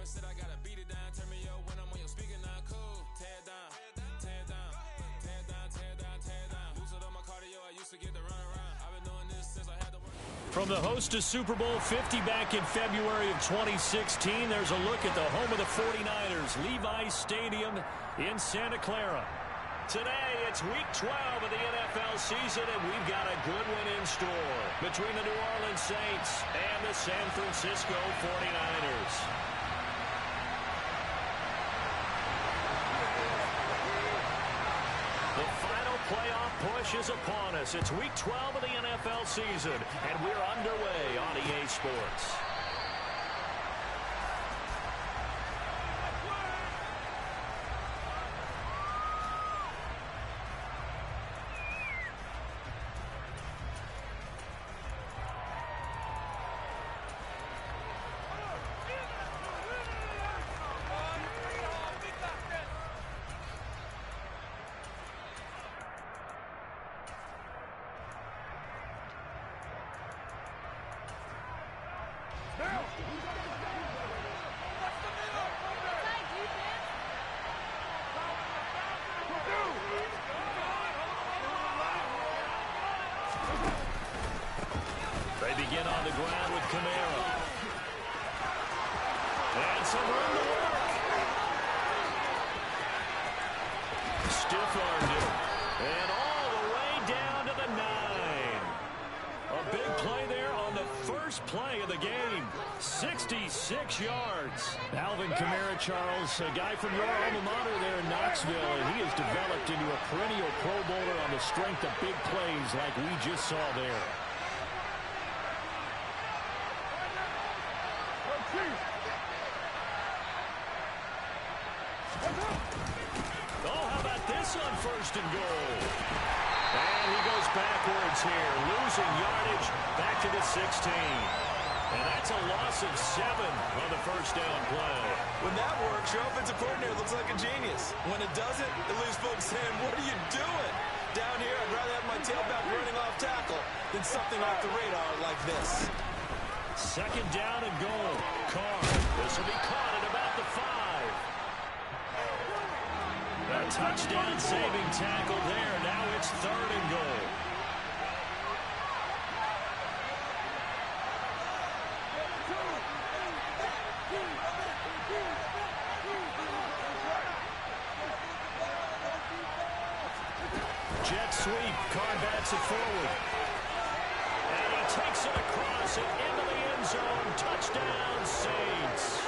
said I gotta beat it down. Turn me up when I'm on your speaker now. Cool. Tear it down. Tear it down. Tear it down. Tear it down. Tear it down. Lose it on my cardio. I used to get to run around. I've been doing this since I had to work. From the host to Super Bowl 50 back in February of 2016, there's a look at the home of the 49ers, Levi's Stadium in Santa Clara. Today, it's Week 12 of the NFL season, and we've got a good one in store between the New Orleans Saints and the San Francisco 49ers. The final playoff push is upon us. It's Week 12 of the NFL season, and we're underway on EA Sports. They begin on the ground with Kamara. And some room to work. Stiff-armed it. And all the way down to the 9. A big play there on the first play of the game. 66 yards. Alvin Kamara, Charles, a guy from your alma mater there in Knoxville, and he has developed into a perennial Pro Bowler on the strength of big plays like we just saw there. Oh, how about this on first and goal? And he goes backwards here, losing yardage back to the 16. And that's a loss of 7 on the first down play. When that works, your offensive coordinator looks like a genius. When it doesn't, it leaves folks saying, what are you doing? Down here, I'd rather have my tailback running off tackle than something off the radar like this. Second down and goal. Carr. This will be caught at about the 5. A touchdown-saving tackle there. Now it's third and goal. Jet sweep. Carr bats it forward. And he takes it across and into the end zone. Touchdown, Saints.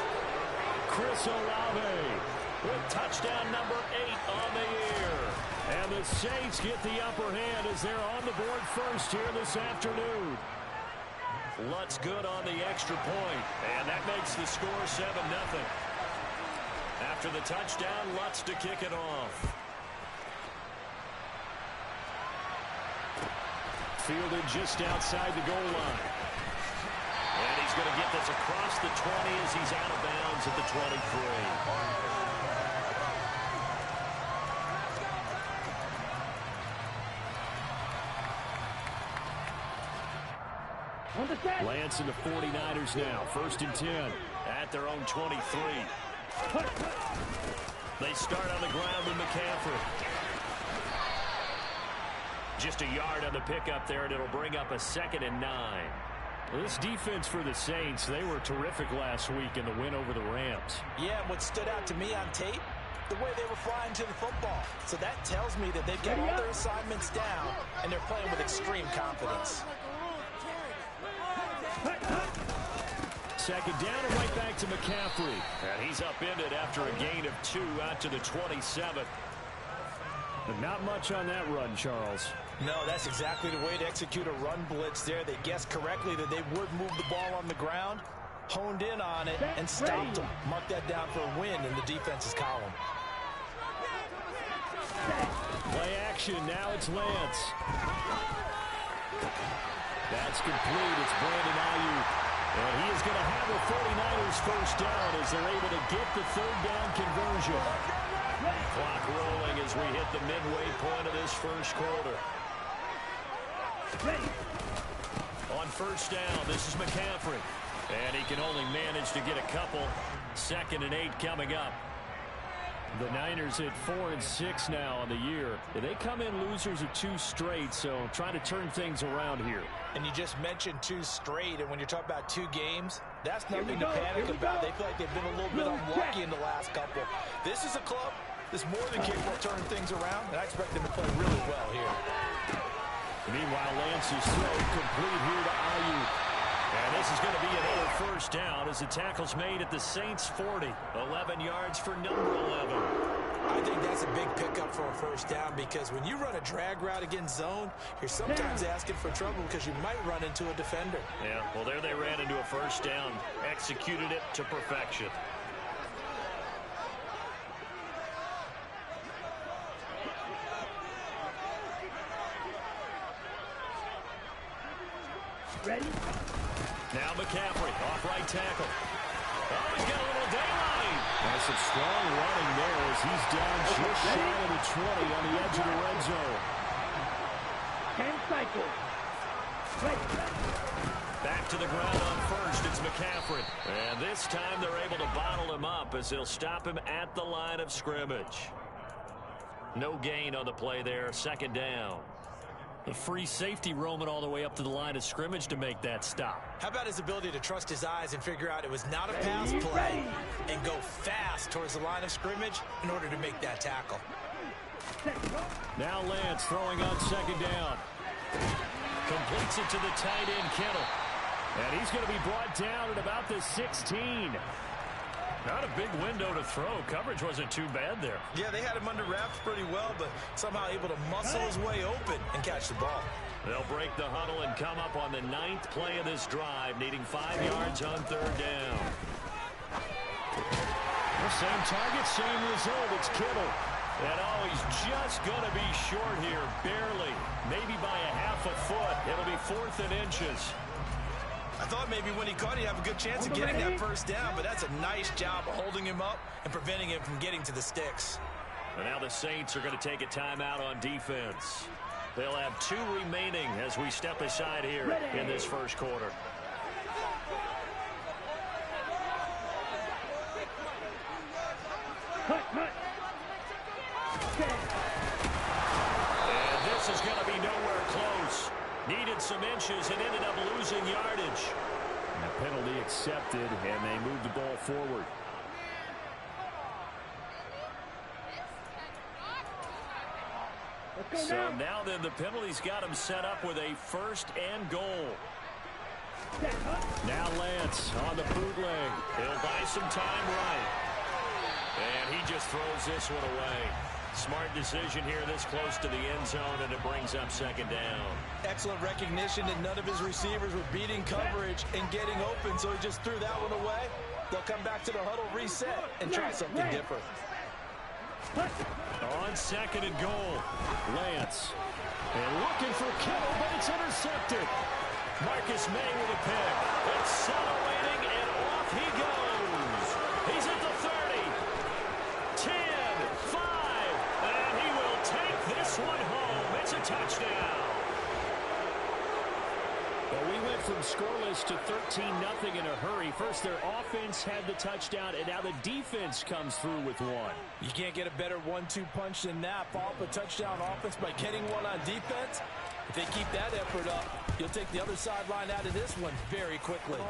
Chris Olave with touchdown number 8 on the year. And the Saints get the upper hand as they're on the board first here this afternoon. Lutz good on the extra point, and that makes the score 7-0. After the touchdown, Lutz to kick it off. Fielded just outside the goal line. And he's going to get this across the 20 as he's out of bounds at the 23. Lance and the 49ers now. First and 10 at their own 23. They start on the ground with McCaffrey. Just a yard on the pickup there, and it'll bring up a 2nd and 9. Well, this defense for the Saints, they were terrific last week in the win over the Rams. Yeah, what stood out to me on tape, the way they were flying to the football. So that tells me that they've got all their assignments down, and they're playing with extreme confidence. Second down and right back to McCaffrey. And he's upended after a gain of 2 out to the 27. But not much on that run, Charles. No, that's exactly the way to execute a run blitz there. They guessed correctly that they would move the ball on the ground, honed in on it, and stopped them. Mark that down for a win in the defense's column. Play action. Now it's Lance. That's complete. It's Brandon Ayuk. And he is going to have the 49ers first down as they're able to get the third down conversion. Clock rolling as we hit the midway point of this first quarter. On first down, this is McCaffrey. And he can only manage to get a couple. 2nd and 8 coming up. The Niners at 4-6 now on the year. They come in losers of 2 straight, so trying to turn things around here. And you just mentioned 2 straight, and when you're talking about 2 games, that's nothing to panic about. They feel like they've been a little bit unlucky in the last couple. This is a club that's more than capable of turning things around, and I expect them to play really well here. Meanwhile, Lance's throw complete here to Ayuk. And this is going to be another first down as the tackle's made at the Saints' 40. 11 yards for number 11. I think that's a big pickup for a first down because when you run a drag route against zone, you're sometimes asking for trouble because you might run into a defender. Yeah, well, there they ran into a first down. Executed it to perfection. Ready? Now McCaffrey, off right tackle. Oh, he's got a little daylight. And some strong running there as he's down just shy of the 20 on the edge of the red zone. 10 cycles. Back to the ground on first. It's McCaffrey. And this time they're able to bottle him up as they'll stop him at the line of scrimmage. No gain on the play there. 2nd down. The free safety roaming all the way up to the line of scrimmage to make that stop. How about his ability to trust his eyes and figure out it was not a pass play and go fast towards the line of scrimmage in order to make that tackle. Now Lance throwing on 2nd down. Completes it to the tight end, Kittle. And he's going to be brought down at about the 16. Not a big window to throw. Coverage wasn't too bad there. Yeah, they had him under wraps pretty well, but somehow able to muscle his way open and catch the ball. They'll break the huddle and come up on the 9th play of this drive, needing 5 yards on 3rd down. The same target, same result. It's Kittle. And oh, he's just going to be short here, barely. Maybe by a half a foot. It'll be 4th and inches. I thought maybe when he caught, he'd have a good chance of getting that first down, but that's a nice job of holding him up and preventing him from getting to the sticks. And now the Saints are going to take a timeout on defense. They'll have 2 remaining as we step aside here in this first quarter. And this is going to be nowhere close. Needed some inches and ended up losing yardage. And the penalty accepted, and they move the ball forward. So now then the penalty's got him set up with a 1st and goal. Now Lance on the bootleg. He'll buy some time right. And he just throws this one away. Smart decision here this close to the end zone, and it brings up 2nd down. Excellent recognition that none of his receivers were beating coverage and getting open, so he just threw that one away. They'll come back to the huddle, reset, and try something different. On 2nd and goal, Lance. And looking for Kittle, but it's intercepted. Marcus May with a pick. Accelerating, and off he goes. He's at the 30. 10, 5, and he will take this one home. It's a touchdown. Well, we went from scoreless to 13-0 in a hurry. First, their offense had the touchdown, and now the defense comes through with one. You can't get a better 1-2 punch than that. Follow up a touchdown offense by getting one on defense. If they keep that effort up, you'll take the other sideline out of this one very quickly.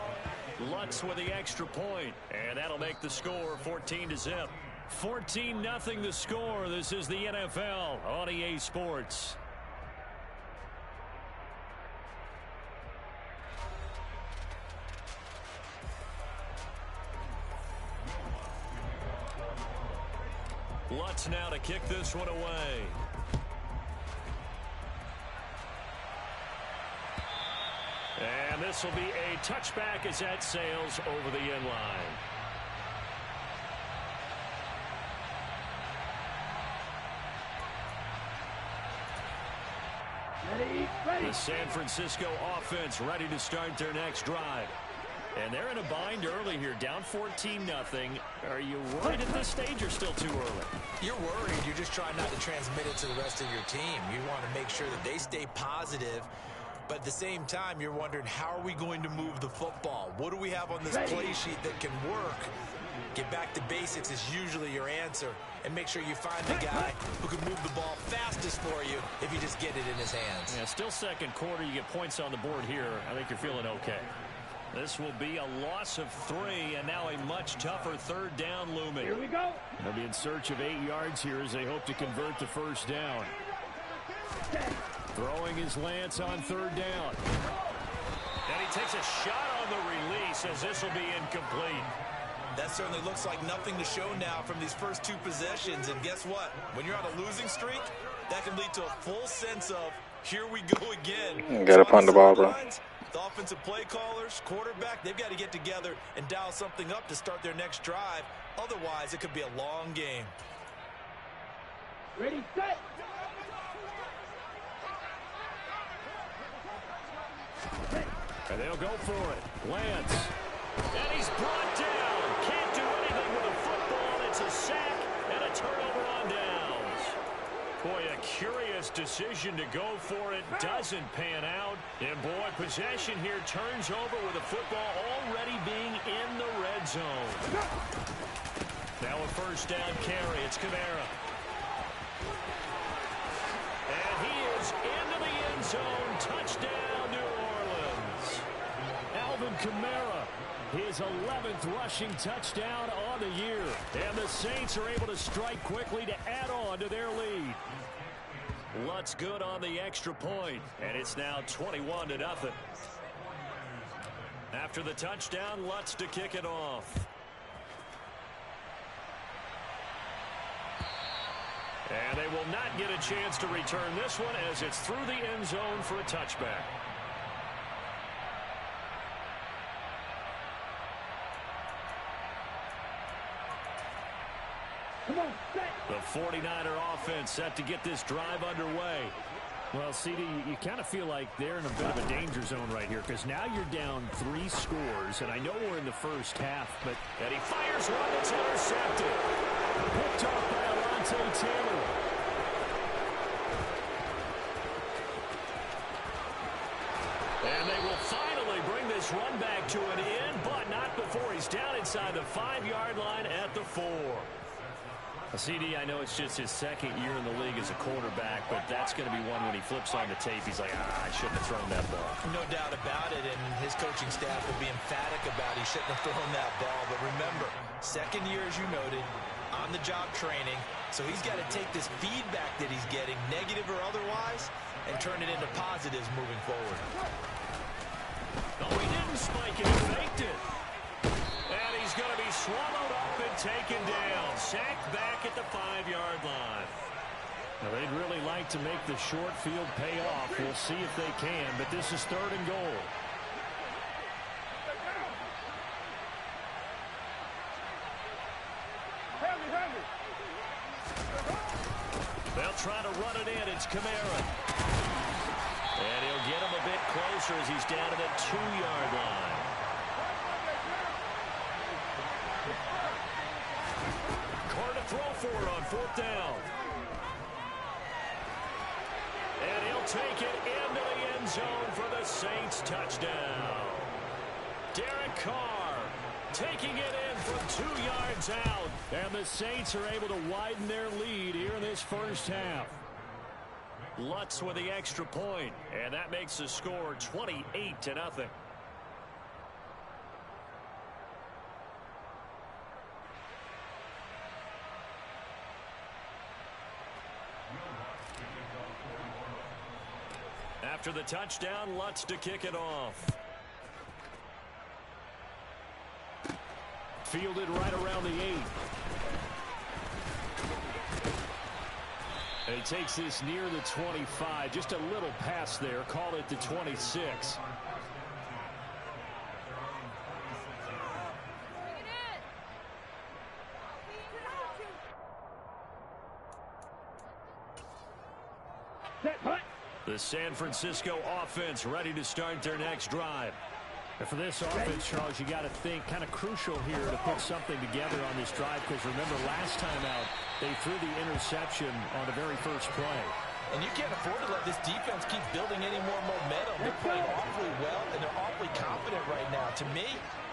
Lutz with the extra point, and that'll make the score 14-0. 14-0 the score. This is the NFL on EA Sports. Lutz now to kick this one away. And this will be a touchback as that sails over the end line. Ready. The San Francisco offense ready to start their next drive. And they're in a bind early here, down 14-0. Are you worried at this stage or still too early? You're worried. You're just trying not to transmit it to the rest of your team. You want to make sure that they stay positive. But at the same time, you're wondering, how are we going to move the football? What do we have on this play sheet that can work? Get back to basics is usually your answer. And make sure you find the guy who can move the ball fastest for you if you just get it in his hands. Yeah, still second quarter. You get points on the board here. I think you're feeling okay. This will be a loss of 3, and now a much tougher third down looming. Here we go. They'll be in search of 8 yards here as they hope to convert the first down. Throwing his Lance on third down. And he takes a shot on the release as this will be incomplete. That certainly looks like nothing to show now from these first 2 possessions. And guess what? When you're on a losing streak, that can lead to a full sense of, here we go again. Got to punt the ball, bro. The offensive play callers, quarterback, they've got to get together and dial something up to start their next drive. Otherwise, it could be a long game. Ready, set. And they'll go for it. Lance. And he's brought down. Can't do anything with a football. It's a sack and a turnover on downs. Boy, a curious decision to go for it. Doesn't pan out. And boy, possession here turns over with the football already being in the red zone. Now a first down carry. It's Kamara. And he is into the end zone. Touchdown, New Orleans. Alvin Kamara, his 11th rushing touchdown on the year. And the Saints are able to strike quickly to add on to their lead. Lutz good on the extra point, and it's now 21-0. After the touchdown, Lutz to kick it off. And they will not get a chance to return this one as it's through the end zone for a touchback. Come on, set. The 49er offense set to get this drive underway. Well, CD, you kind of feel like they're in a bit of a danger zone right here because now you're down 3 scores, and I know we're in the first half, but... And he fires one that's intercepted. Picked off by Alontae Taylor. And they will finally bring this run back to an end, but not before he's down inside the 5-yard line at the 4. CD, I know it's just his second year in the league as a quarterback, but that's going to be one when he flips on the tape. He's like, I shouldn't have thrown that ball. No doubt about it, and his coaching staff will be emphatic about he shouldn't have thrown that ball. But remember, second year, as you noted, on-the-job training, so he's got to take this feedback that he's getting, negative or otherwise, and turn it into positives moving forward. Oh, he didn't spike it. He faked it. And he's going to be swallowed up and taken down. Sacked back at the 5-yard line. Now, they'd really like to make the short field pay off. We'll see if they can, but this is 3rd and goal. They'll try to run it in. It's Kamara. And he'll get him a bit closer as he's down to the 2-yard line. Carr to throw for it on 4th down. And he'll take it into the end zone for the Saints touchdown. Derek Carr taking it in from 2 yards out. And the Saints are able to widen their lead here in this first half. Lutz with the extra point, and that makes the score 28-0. After the touchdown, Lutz to kick it off. Fielded right around the 8. And he takes this near the 25. Just a little pass there. Call it the 26. The San Francisco offense ready to start their next drive. And for this offense, Charles, you got to think kind of crucial here to put something together on this drive because remember last time out they threw the interception on the very first play. And you can't afford to let this defense keep building any more momentum. They're playing awfully well, and they're awfully confident right now. To me,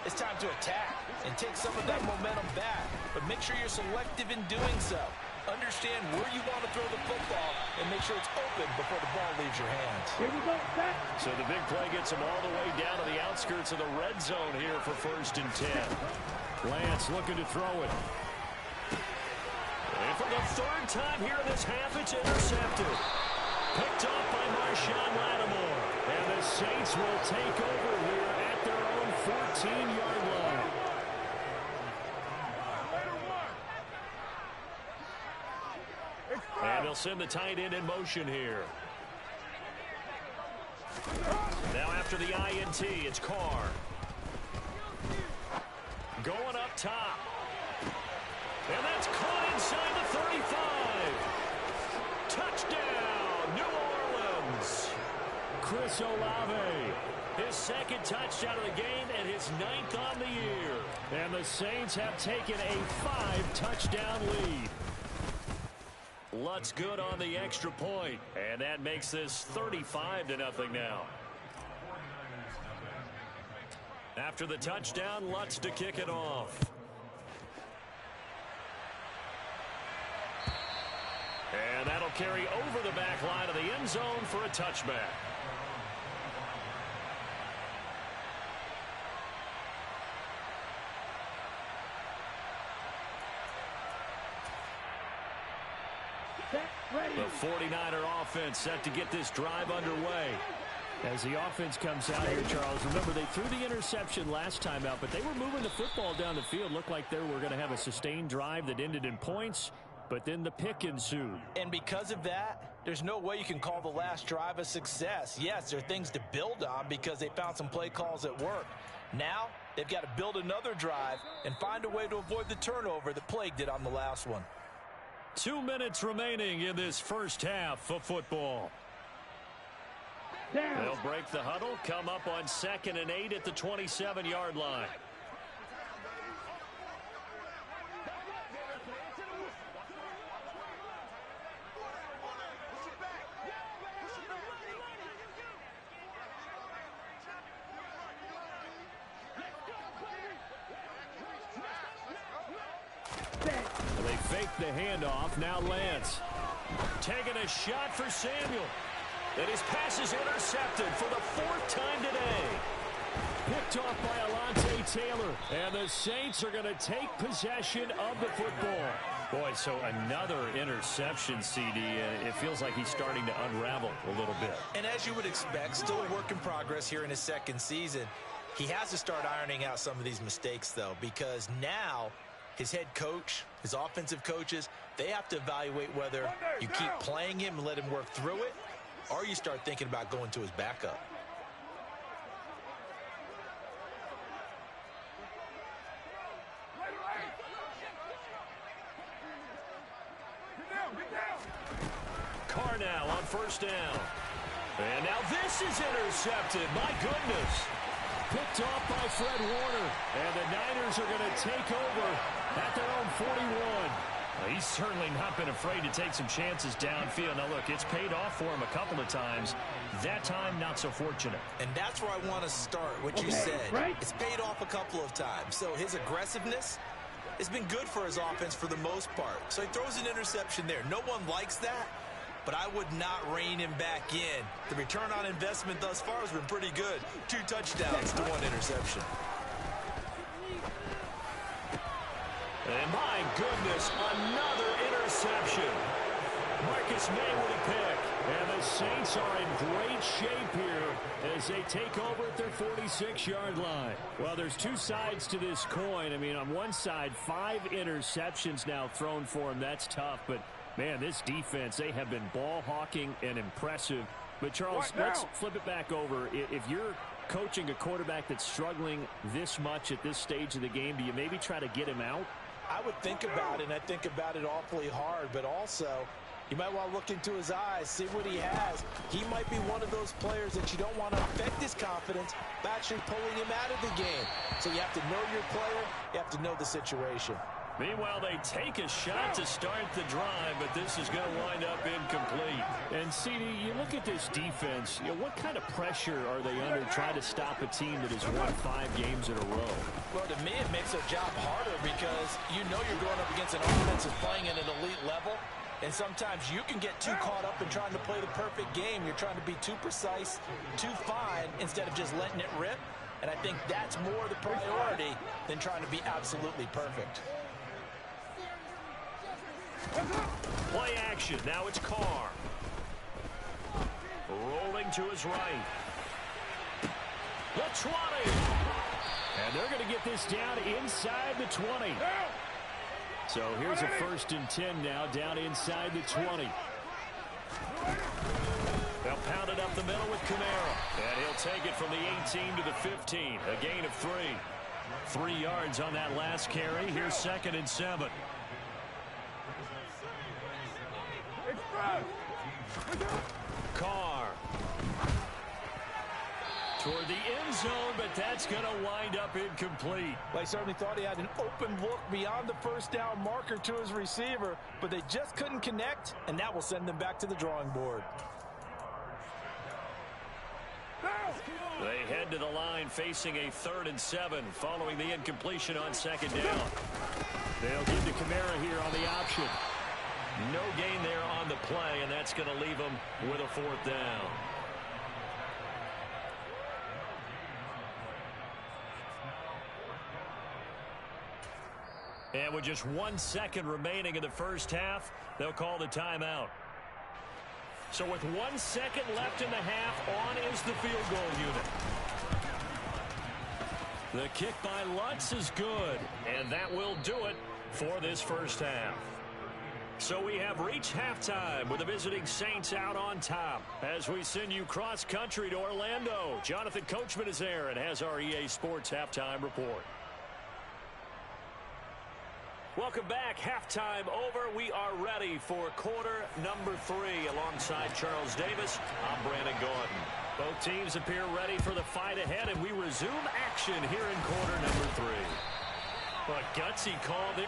it's time to attack and take some of that momentum back. But make sure you're selective in doing so. Understand where you want to throw the football and make sure it's open before the ball leaves your hands. Here we go, set. So the big play gets him all the way down to the outskirts of the red zone here for 1st and 10. Lance looking to throw it. And for the 3rd time here in this half, it's intercepted. Picked off by Marshawn Lattimore. And the Saints will take over here at their own 14-yard line. And they'll send the tight end in motion here. Now after the INT, it's Carr. Going up top. And that's caught inside the 35. Touchdown, New Orleans. Chris Olave, his 2nd touchdown of the game and his 9th on the year. And the Saints have taken a 5-touchdown lead. Lutz good on the extra point, and that makes this 35-0 now. After the touchdown, Lutz to kick it off. And that'll carry over the back line of the end zone for a touchback. The 49er offense set to get this drive underway. As the offense comes out here, Charles, remember they threw the interception last time out, but they were moving the football down the field. Looked like they were going to have a sustained drive that ended in points, but then the pick ensued. And because of that, there's no way you can call the last drive a success. Yes, there are things to build on because they found some play calls that work. Now, they've got to build another drive and find a way to avoid the turnover that plagued it on the last one. 2 minutes remaining in this first half of football. They'll break the huddle, come up on 2nd and 8 at the 27-yard line. They fake the handoff. Now Lance taking a shot for Samuel. And his pass is intercepted for the 4th time today. Picked off by Alontae Taylor. And the Saints are going to take possession of the football. Boy, so another interception, CD. It feels like he's starting to unravel a little bit. And as you would expect, still a work in progress here in his 2nd season. He has to start ironing out some of these mistakes, though, because now his head coach, his offensive coaches, they have to evaluate whether you keep playing him and let him work through it, or you start thinking about going to his backup. Carr now on 1st down. And now this is intercepted. My goodness. Picked off by Fred Warner. And the Niners are going to take over at their own 41. Well, he's certainly not been afraid to take some chances downfield. Now, look, it's paid off for him a couple of times. That time, not so fortunate. And that's where I want to start, what you said. Right? It's paid off a couple of times. So his aggressiveness has been good for his offense for the most part. So he throws an interception there. No one likes that, but I would not rein him back in. The return on investment thus far has been pretty good. 2 touchdowns to 1 interception. And my goodness, another interception. Marcus May with a pick. And the Saints are in great shape here as they take over at their 46-yard line. Well, there's 2 sides to this coin. I mean, on one side, 5 interceptions now thrown for him. That's tough. But, man, this defense, they have been ball hawking and impressive. But, Charles, let's flip it back over. If you're coaching a quarterback that's struggling this much at this stage of the game, do you maybe try to get him out? I would think about it, and I think about it awfully hard, but also you might want to look into his eyes, see what he has. He might be one of those players that you don't want to affect his confidence by actually pulling him out of the game. So you have to know your player, you have to know the situation. Meanwhile, they take a shot to start the drive, but this is going to wind up incomplete. And, CD, you look at this defense, what kind of pressure are they under trying to stop a team that has won 5 games in a row? Well, to me, it makes their job harder because you know you're going up against an offense that's playing at an elite level, and sometimes you can get too caught up in trying to play the perfect game. You're trying to be too precise, too fine, instead of just letting it rip. And I think that's more the priority than trying to be absolutely perfect. Play action. Now it's Carr. Rolling to his right. The 20. And they're going to get this down inside the 20. So here's a 1st and 10 now, down inside the 20. They'll pound it up the middle with Kamara. And he'll take it from the 18 to the 15. A gain of 3. 3 yards on that last carry. Here's 2nd and 7. Carr. Toward the end zone, but that's going to wind up incomplete. Well, I certainly thought he had an open look beyond the first down marker to his receiver, but they just couldn't connect, and that will send them back to the drawing board. They head to the line facing a 3rd and 7 following the incompletion on 2nd down. They'll give to Kamara here on the option. No gain there on the play, and that's going to leave them with a 4th down. And with just 1 second remaining in the first half, they'll call the timeout. So with 1 second left in the half, on is the field goal unit. The kick by Lutz is good, and that will do it for this first half. So we have reached halftime with the visiting Saints out on top. As we send you cross-country to Orlando, Jonathan Coachman is there and has our EA Sports halftime report. Welcome back. Halftime over. We are ready for quarter number 3 alongside Charles Davis. I'm Brandon Gordon. Both teams appear ready for the fight ahead, and we resume action here in quarter number 3. A gutsy call there.